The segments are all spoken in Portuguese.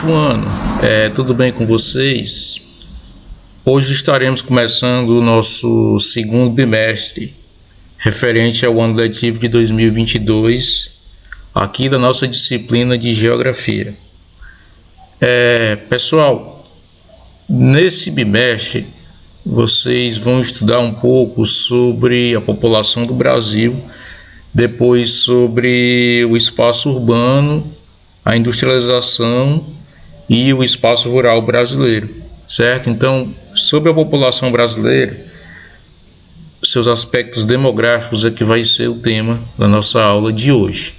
Ano, tudo bem com vocês? Hoje estaremos começando o nosso segundo bimestre, referente ao ano letivo de 2022, aqui da nossa disciplina de Geografia. Pessoal, nesse bimestre vocês vão estudar um pouco sobre a população do Brasil, depois sobre o espaço urbano, a industrialização e o espaço rural brasileiro, certo? Então, sobre a população brasileira, seus aspectos demográficos é que vai ser o tema da nossa aula de hoje.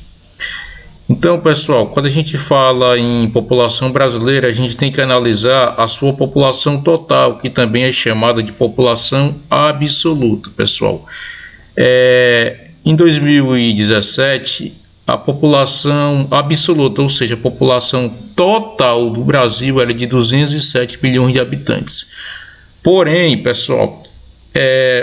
Então, pessoal, quando a gente fala em população brasileira, a gente tem que analisar a sua população total, que também é chamada de população absoluta, pessoal. Em 2017, a população absoluta, ou seja, a população total do Brasil era de 207 milhões de habitantes. Porém, pessoal,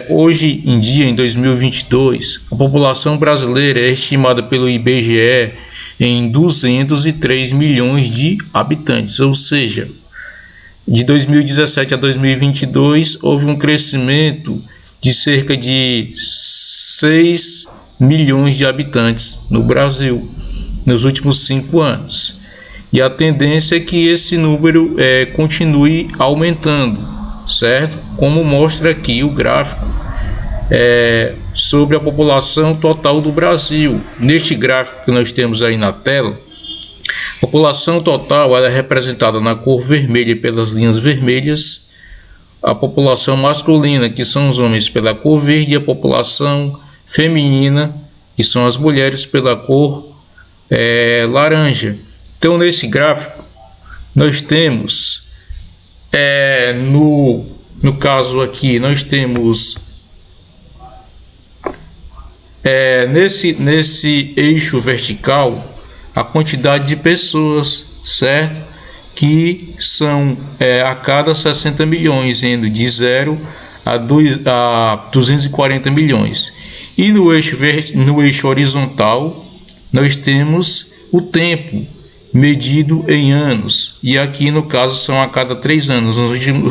hoje em dia, em 2022, a população brasileira é estimada pelo IBGE em 203 milhões de habitantes, ou seja, de 2017 a 2022 houve um crescimento de cerca de 6 milhões de habitantes no Brasil nos últimos 5 anos. E a tendência é que esse número continue aumentando, certo? Como mostra aqui o gráfico sobre a população total do Brasil. Neste gráfico que nós temos aí na tela, a população total ela é representada na cor vermelha pelas linhas vermelhas, a população masculina, que são os homens, pela cor verde, e a população feminina, que são as mulheres, pela cor laranja. Então, nesse gráfico, nós temos, no caso aqui, nós temos nesse eixo vertical a quantidade de pessoas, certo? Que são a cada 60 milhões, indo de 0 a 240 milhões. E no eixo horizontal, nós temos o tempo medido em anos. E aqui, no caso, são a cada 3 anos,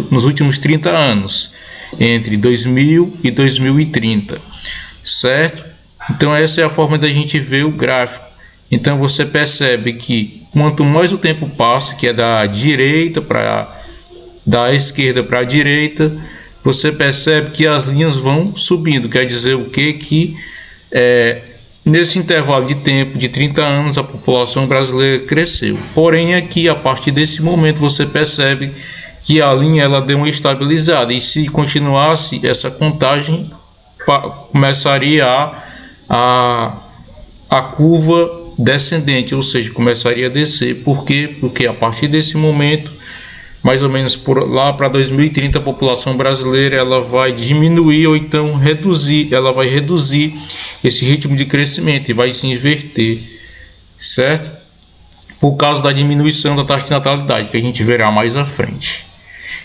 nos últimos 30 anos, entre 2000 e 2030, certo? Então, essa é a forma da gente ver o gráfico. Então, você percebe que quanto mais o tempo passa, que é da esquerda para a direita, você percebe que as linhas vão subindo. Quer dizer o quê? Que nesse intervalo de tempo de 30 anos a população brasileira cresceu. Porém, aqui, a partir desse momento, você percebe que a linha ela deu uma estabilizada. E se continuasse essa contagem, começaria a curva descendente, ou seja, começaria a descer. Por quê? Porque a partir desse momento, mais ou menos por lá para 2030, a população brasileira ela vai diminuir ou então reduzir, ela vai reduzir esse ritmo de crescimento e vai se inverter, certo? Por causa da diminuição da taxa de natalidade, que a gente verá mais à frente.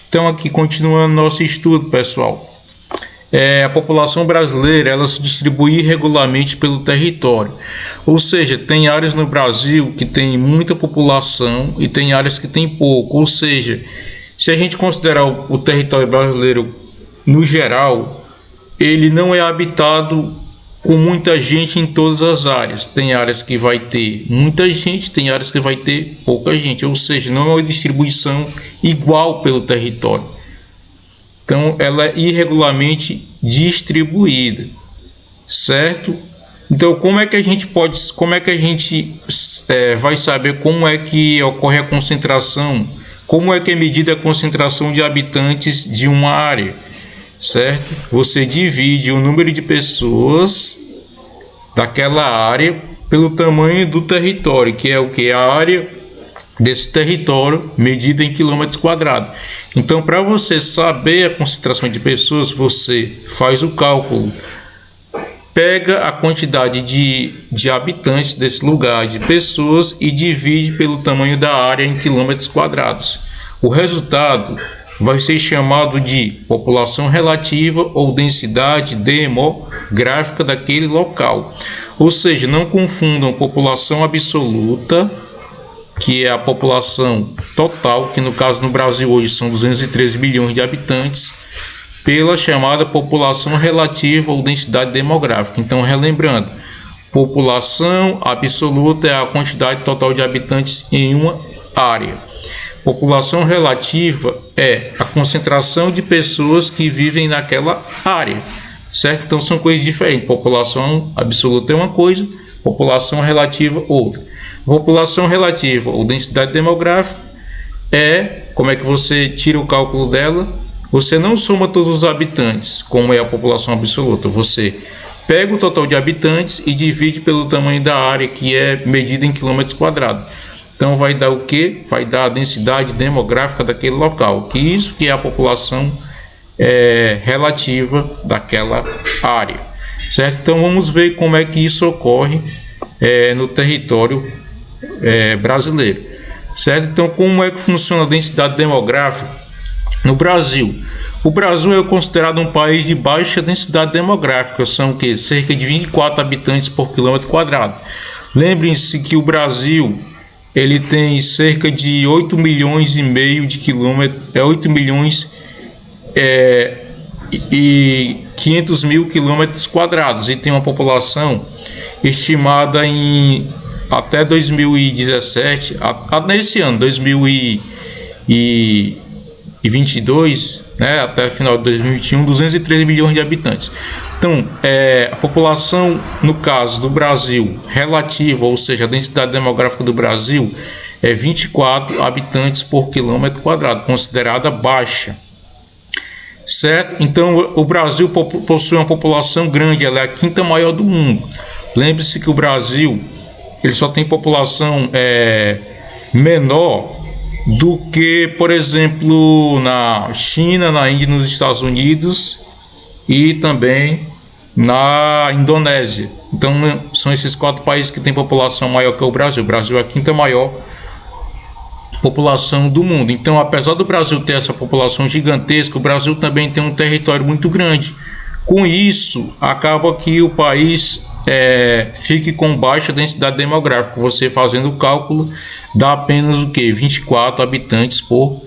Então, aqui continuando nosso estudo, pessoal. A população brasileira ela se distribui irregularmente pelo território, ou seja, tem áreas no Brasil que tem muita população e tem áreas que tem pouco, ou seja, se a gente considerar o território brasileiro no geral, ele não é habitado com muita gente em todas as áreas. Tem áreas que vai ter muita gente, tem áreas que vai ter pouca gente, ou seja, não é uma distribuição igual pelo território. Então, ela é irregularmente distribuída, certo? Então, como é que a gente vai saber como é que ocorre a concentração? Como é que é medida a concentração de habitantes de uma área, certo? Você divide o número de pessoas daquela área pelo tamanho do território, que é o que? A área desse território medida em quilômetros quadrados. Então, para você saber a concentração de pessoas, você faz o cálculo, pega a quantidade de habitantes desse lugar, de pessoas, e divide pelo tamanho da área em quilômetros quadrados. O resultado vai ser chamado de população relativa ou densidade demográfica daquele local. Ou seja, não confundam população absoluta que é a população total, que no caso no Brasil hoje são 213 milhões de habitantes, pela chamada população relativa ou densidade demográfica. Então, relembrando, população absoluta é a quantidade total de habitantes em uma área. População relativa é a concentração de pessoas que vivem naquela área, certo? Então, são coisas diferentes. População absoluta é uma coisa, população relativa outra. População relativa ou densidade demográfica é, como é que você tira o cálculo dela? Você não soma todos os habitantes, como é a população absoluta. Você pega o total de habitantes e divide pelo tamanho da área, que é medida em quilômetros quadrados. Então vai dar o quê? Vai dar a densidade demográfica daquele local. Que isso que é a população relativa daquela área. Certo? Então vamos ver como é que isso ocorre no território brasileiro. Certo? Então como é que funciona a densidade demográfica no Brasil? O Brasil é considerado um país de baixa densidade demográfica, são que cerca de 24 habitantes por quilômetro quadrado. Lembrem-se que o Brasil ele tem cerca de 8 milhões e meio de quilômetros, 8 milhões e 500 mil quilômetros quadrados, e tem uma população estimada em até 2017, nesse ano 2022, né, até o final de 2021, 203 milhões de habitantes. Então, a população, no caso do Brasil, relativa, ou seja, a densidade demográfica do Brasil, é 24 habitantes por quilômetro quadrado, considerada baixa. Certo? Então, o Brasil possui uma população grande, ela é a quinta maior do mundo. Lembre-se que o Brasil ele só tem população menor do que, por exemplo, na China, na Índia, nos Estados Unidos e também na Indonésia. Então, são esses 4 países que têm população maior que o Brasil. O Brasil é a quinta maior população do mundo. Então, apesar do Brasil ter essa população gigantesca, o Brasil também tem um território muito grande. Com isso, acaba que o país fique com baixa densidade demográfica. Você fazendo o cálculo, dá apenas o que? 24 habitantes por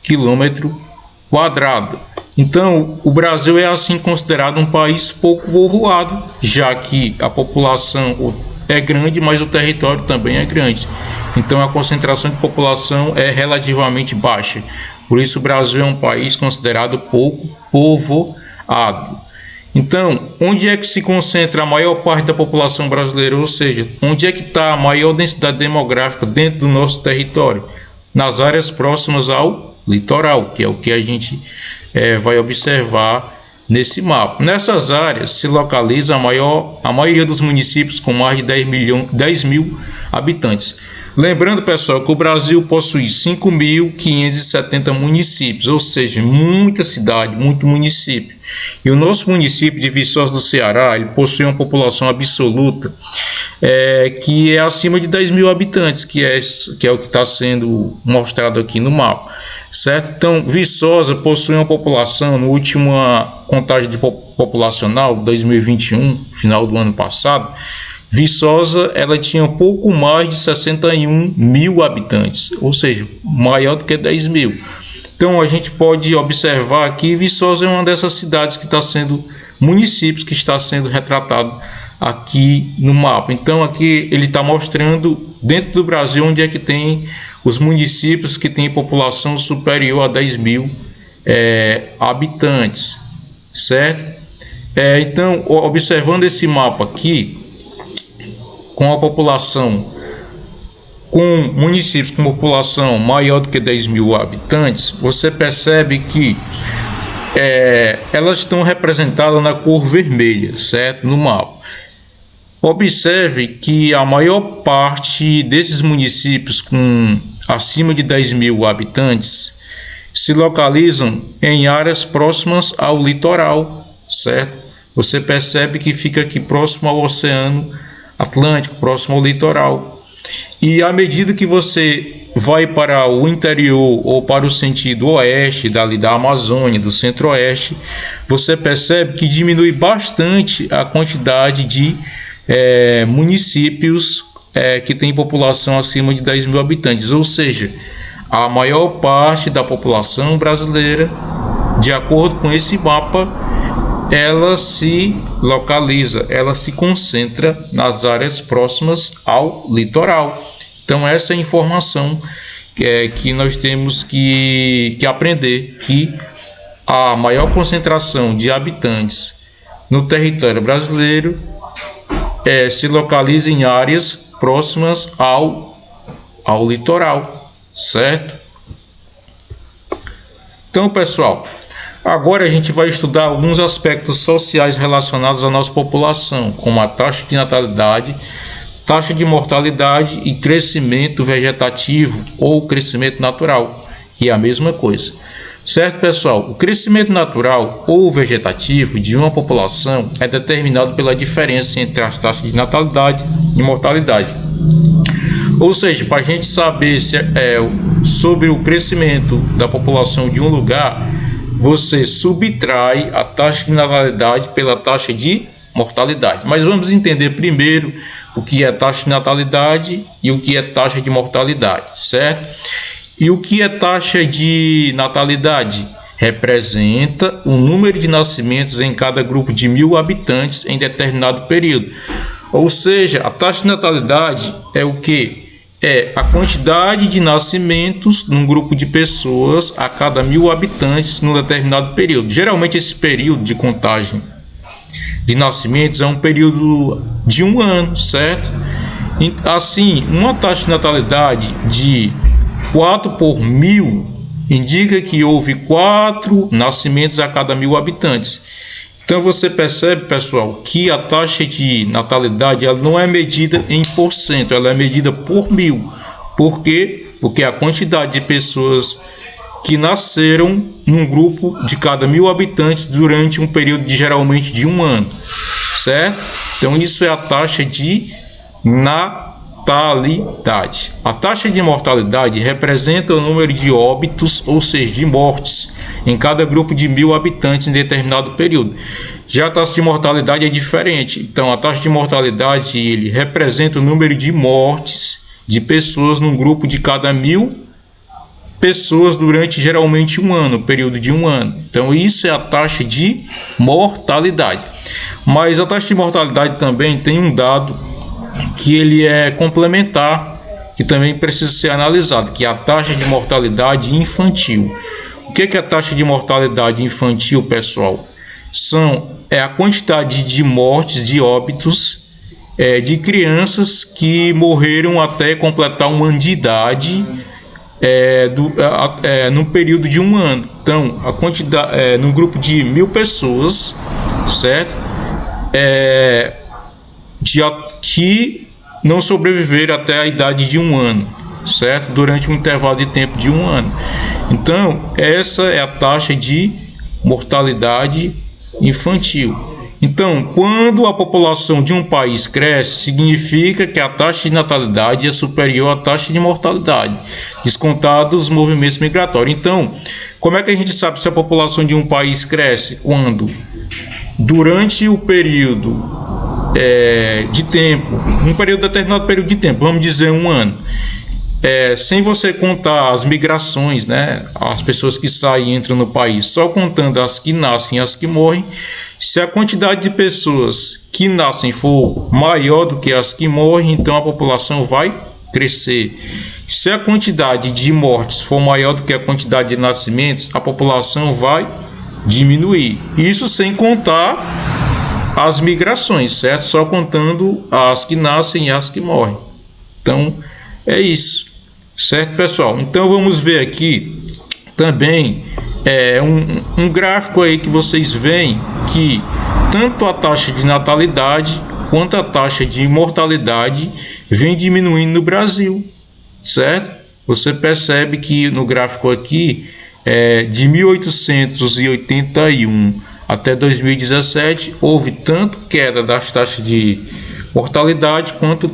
quilômetro quadrado. Então, o Brasil é assim considerado um país pouco povoado, já que a população é grande, mas o território também é grande. Então, a concentração de população é relativamente baixa. Por isso, o Brasil é um país considerado pouco povoado. Então, onde é que se concentra a maior parte da população brasileira? Ou seja, onde é que está a maior densidade demográfica dentro do nosso território? Nas áreas próximas ao litoral, que é o que a gente vai observar nesse mapa. Nessas áreas se localiza a maioria dos municípios com mais de 10 mil habitantes. Lembrando, pessoal, que o Brasil possui 5.570 municípios, ou seja, muita cidade, muito município. E o nosso município de Viçosa do Ceará, ele possui uma população absoluta que é acima de 10 mil habitantes, que é o que está sendo mostrado aqui no mapa. Certo? Então, Viçosa possui uma população, na última contagem populacional, 2021, final do ano passado, Viçosa ela tinha pouco mais de 61 mil habitantes, ou seja, maior do que 10 mil. Então, a gente pode observar que Viçosa é uma dessas cidades que está sendo, municípios que está sendo retratado aqui no mapa. Então, aqui ele está mostrando dentro do Brasil onde é que tem os municípios que têm população superior a 10 mil habitantes, certo? Então, observando esse mapa aqui, com a população, com municípios com população maior do que 10 mil habitantes, você percebe que elas estão representadas na cor vermelha, certo? No mapa. Observe que a maior parte desses municípios com acima de 10 mil habitantes se localizam em áreas próximas ao litoral, certo? Você percebe que fica aqui próximo ao Oceano Atlântico, próximo ao litoral. E à medida que você vai para o interior ou para o sentido oeste, dali da Amazônia, do centro-oeste, você percebe que diminui bastante a quantidade de municípios que têm população acima de 10 mil habitantes, ou seja, a maior parte da população brasileira, de acordo com esse mapa, ela se localiza, ela se concentra nas áreas próximas ao litoral. Então essa é a informação que nós temos que aprender, que a maior concentração de habitantes no território brasileiro se localiza em áreas próximas ao litoral, certo? Então, pessoal, agora a gente vai estudar alguns aspectos sociais relacionados à nossa população, como a taxa de natalidade, taxa de mortalidade e crescimento vegetativo ou crescimento natural, que é a mesma coisa. Certo, pessoal? O crescimento natural ou vegetativo de uma população é determinado pela diferença entre as taxas de natalidade e mortalidade. Ou seja, para a gente saber sobre o crescimento da população de um lugar, você subtrai a taxa de natalidade pela taxa de mortalidade. Mas vamos entender primeiro o que é taxa de natalidade e o que é taxa de mortalidade, certo? E o que é taxa de natalidade? Representa o número de nascimentos em cada grupo de 1.000 habitantes em determinado período. Ou seja, a taxa de natalidade é o que? É a quantidade de nascimentos num grupo de pessoas a cada 1.000 habitantes num determinado período. Geralmente esse período de contagem de nascimentos é um período de 1 ano, certo? Assim, uma taxa de natalidade de 4 por 1.000 indica que houve 4 nascimentos a cada 1.000 habitantes. Então você percebe, pessoal, que a taxa de natalidade ela não é medida em porcento, ela é medida por 1.000. Por quê? Porque a quantidade de pessoas que nasceram num grupo de cada 1.000 habitantes durante um período geralmente de 1 ano, certo? Então isso é a taxa de natalidade. A taxa de mortalidade representa o número de óbitos, ou seja, de mortes, em cada grupo de 1.000 habitantes em determinado período. Já a taxa de mortalidade é diferente. Então, a taxa de mortalidade ele representa o número de mortes de pessoas num grupo de cada 1.000 pessoas durante geralmente 1 ano, período de 1 ano. Então, isso é a taxa de mortalidade. Mas a taxa de mortalidade também tem um dado que ele é complementar, que também precisa ser analisado, que é a taxa de mortalidade infantil. O que é a taxa de mortalidade infantil, pessoal? É a quantidade de mortes, de óbitos, de crianças que morreram até completar 1 ano de idade, no período de 1 ano. Então, a quantidade, no grupo de 1.000 pessoas, certo? Que não sobreviveram até a idade de 1 ano, certo? Durante um intervalo de tempo de 1 ano. Então, essa é a taxa de mortalidade infantil. Então, quando a população de um país cresce, significa que a taxa de natalidade é superior à taxa de mortalidade, descontados os movimentos migratórios. Então, como é que a gente sabe se a população de um país cresce? Quando, durante o período de tempo, determinado período de tempo, vamos dizer 1 ano, sem você contar as migrações, né, as pessoas que saem e entram no país, só contando as que nascem e as que morrem, se a quantidade de pessoas que nascem for maior do que as que morrem, então a população vai crescer. Se a quantidade de mortes for maior do que a quantidade de nascimentos, a população vai diminuir. Isso sem contar as migrações, certo? Só contando as que nascem e as que morrem. Então, é isso, certo, pessoal? Então, vamos ver aqui também um gráfico aí que vocês veem que tanto a taxa de natalidade quanto a taxa de mortalidade vem diminuindo no Brasil, certo? Você percebe que no gráfico aqui, de 1881 até 2017, houve tanto queda das taxas de mortalidade quanto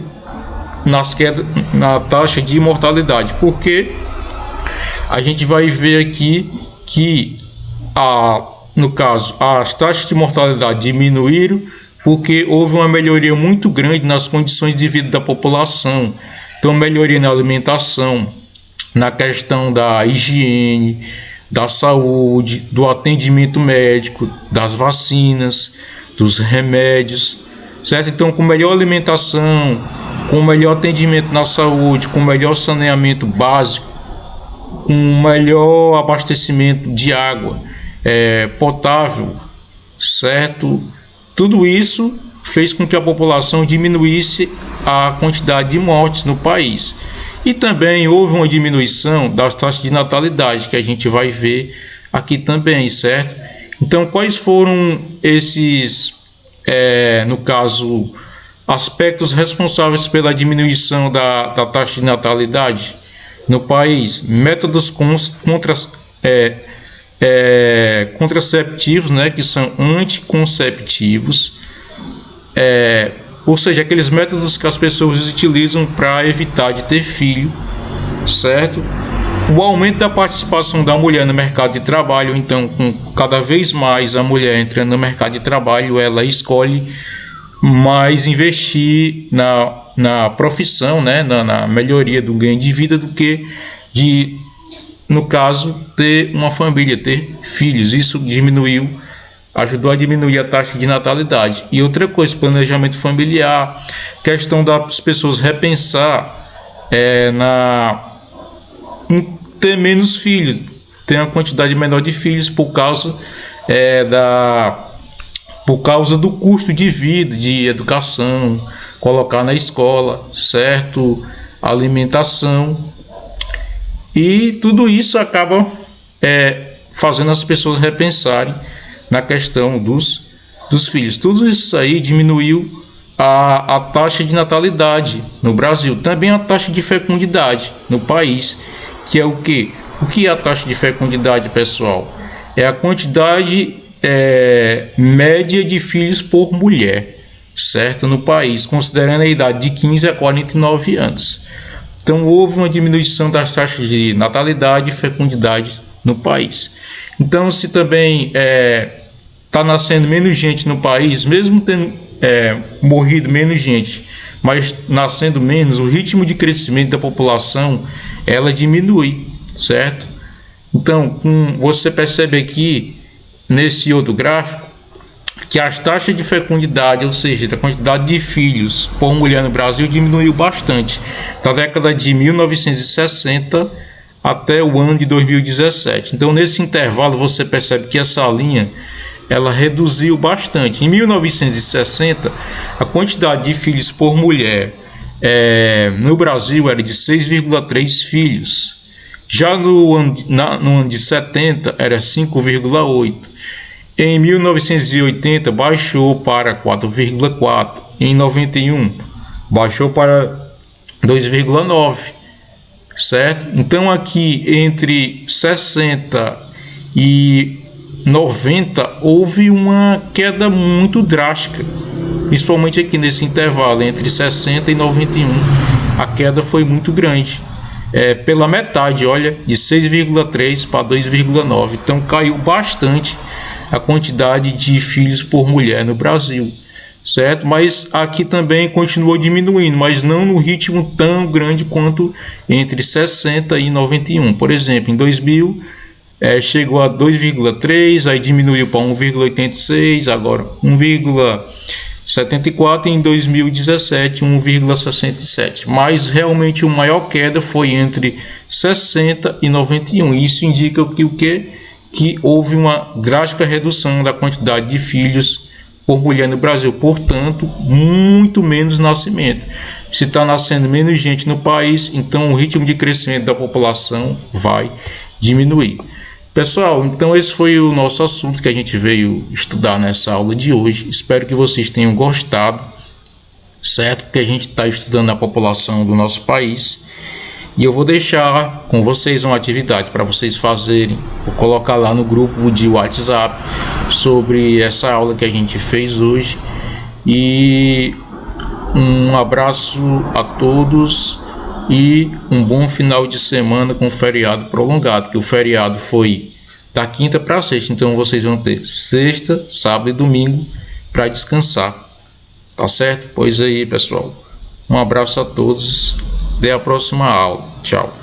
na taxa de mortalidade. Porque a gente vai ver aqui que, no caso, as taxas de mortalidade diminuíram, porque houve uma melhoria muito grande nas condições de vida da população. Então, melhoria na alimentação, na questão da higiene, da saúde, do atendimento médico, das vacinas, dos remédios, certo? Então, com melhor alimentação, com melhor atendimento na saúde, com melhor saneamento básico, com melhor abastecimento de água potável, certo? Tudo isso fez com que a população diminuísse a quantidade de mortes no país. E também houve uma diminuição das taxas de natalidade, que a gente vai ver aqui também, certo? Então, quais foram esses, no caso, aspectos responsáveis pela diminuição da taxa de natalidade no país? Métodos contraceptivos, né, que são anticonceptivos, ou seja, aqueles métodos que as pessoas utilizam para evitar de ter filho, certo? O aumento da participação da mulher no mercado de trabalho, então, com cada vez mais a mulher entrando no mercado de trabalho, ela escolhe mais investir na profissão, né, na melhoria do ganho de vida, do que no caso, ter uma família, ter filhos. Isso ajudou a diminuir a taxa de natalidade. E outra coisa, planejamento familiar, questão das pessoas repensar em ter menos filhos, ter uma quantidade menor de filhos por causa do custo de vida, de educação, colocar na escola, certo? Alimentação. E tudo isso acaba fazendo as pessoas repensarem na questão dos filhos. Tudo isso aí diminuiu a taxa de natalidade no Brasil. Também a taxa de fecundidade no país, que é o quê? O que é a taxa de fecundidade, pessoal? É a quantidade média de filhos por mulher, certo? No país, considerando a idade de 15 a 49 anos. Então, houve uma diminuição das taxas de natalidade e fecundidade no país. Então, se também está nascendo menos gente no país, mesmo tendo morrido menos gente, mas nascendo menos, o ritmo de crescimento da população, ela diminui, certo? Então, você percebe aqui, nesse outro gráfico, que as taxas de fecundidade, ou seja, da quantidade de filhos por mulher no Brasil, diminuiu bastante, da década de 1960 até o ano de 2017. Então, nesse intervalo, você percebe que essa linha, ela reduziu bastante. Em 1960, a quantidade de filhos por mulher no Brasil era de 6,3 filhos. Já no ano de 70, era 5,8. Em 1980, baixou para 4,4. Em 91, baixou para 2,9. Certo? Então, aqui entre 60 e 90, houve uma queda muito drástica. Principalmente aqui nesse intervalo, entre 60 e 91, a queda foi muito grande. Pela metade, olha, de 6,3 para 2,9. Então, caiu bastante a quantidade de filhos por mulher no Brasil, certo? Mas aqui também continuou diminuindo, mas não no ritmo tão grande quanto entre 60 e 91. Por exemplo, em 2000 chegou a 2,3, aí diminuiu para 1,86, agora 1,74, e em 2017 1,67. Mas realmente a maior queda foi entre 60 e 91. Isso indica que o quê? Que houve uma drástica redução da quantidade de filhos por mulher no Brasil, portanto, muito menos nascimento. Se está nascendo menos gente no país, então o ritmo de crescimento da população vai diminuir. Pessoal, então esse foi o nosso assunto que a gente veio estudar nessa aula de hoje. Espero que vocês tenham gostado, certo? Porque a gente está estudando a população do nosso país. E eu vou deixar com vocês uma atividade para vocês fazerem. Vou colocar lá no grupo de WhatsApp sobre essa aula que a gente fez hoje. E um abraço a todos e um bom final de semana com feriado prolongado, que o feriado foi da quinta para sexta. Então vocês vão ter sexta, sábado e domingo para descansar. Tá certo? Pois aí, pessoal. Um abraço a todos. Até a próxima aula. Tchau.